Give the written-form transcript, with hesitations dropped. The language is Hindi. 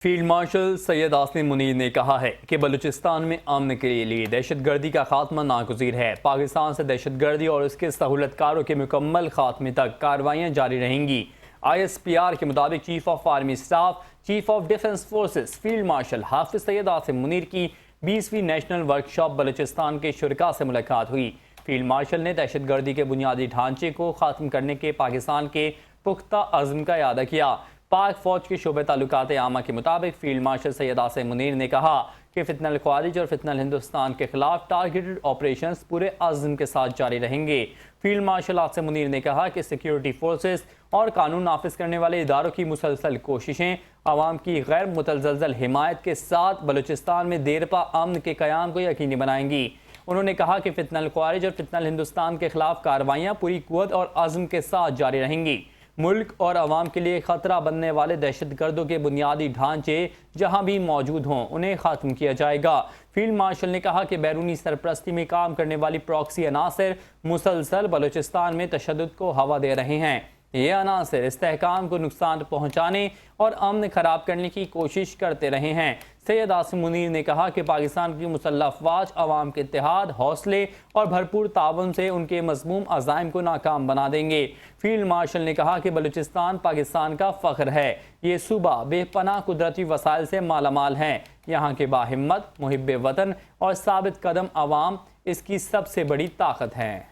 फील्ड मार्शल सैयद आसिम मुनीर ने कहा है कि बलूचिस्तान में अमन के लिए दहशतगर्दी का खात्मा नागुज़ीर है। पाकिस्तान से दहशतगर्दी और उसके सहूलतकारों के मुकम्मल खात्मे तक कार्रवाइयाँ जारी रहेंगी। ISPR के मुताबिक chief of army staff, chief of defence forces field marshal Hafiz Syed Asim Munir की 20वीं नेशनल वर्कशॉप बलूचिस्तान के शुरका से मुलाकात हुई। फील्ड मार्शल ने दहशतगर्दी के बुनियादी ढांचे को ख़त्म करने के पाकिस्तान के पुख्ता अज़्म का इरादा किया। पाक फौज के शोबे ताल्लुकात आमा के मुताबिक फील्ड मार्शल सैयद आसिम मुनीर ने कहा कि फितनल ख्वारिज और फितनल हिंदुस्तान के खिलाफ टारगेटेड ऑपरेशन पूरे अज़्म के साथ जारी रहेंगे। फील्ड मार्शल आसिम मुनीर ने कहा कि सिक्योरिटी फोर्सेस और कानून नाफिज करने वाले इदारों की मुसलसल कोशिशें आवाम की गैर मुतज़लज़ल हिमायत के साथ बलूचिस्तान में देरपा अमन के क़याम को यकीनी बनाएंगी। उन्होंने कहा कि फितनल ख्वारिज और फितनल हिंदुस्तान के खिलाफ कार्रवाइयाँ पूरी कुव्वत और अज़्म के साथ जारी रहेंगी। मुल्क और अवाम के लिए खतरा बनने वाले दहशतगर्दों के बुनियादी ढांचे जहां भी मौजूद हों उन्हें ख़त्म किया जाएगा। फील्ड मार्शल ने कहा कि बैरूनी सरपरस्ती में काम करने वाली प्रॉक्सी अनासर मुसलसल बलूचिस्तान में तशद्दुद को हवा दे रहे हैं। ये अनासर इस्तेहकाम को नुकसान पहुँचाने और अमन खराब करने की कोशिश करते रहे हैं। सैयद आसिम मुनीर ने कहा कि पाकिस्तान की मुसल्लह अफवाज अवाम के इत्तेहाद, हौसले और भरपूर ताउन से उनके मज़मूम अज़ाइम को नाकाम बना देंगे। फील्ड मार्शल ने कहा कि बलूचिस्तान पाकिस्तान का फ़ख्र है। ये सूबा बेपनाह कुदरती वसाइल से मालामाल है। यहाँ के बाहिम्मत, मुहिब्बे वतन और साबित कदम अवाम इसकी सबसे बड़ी ताकत है।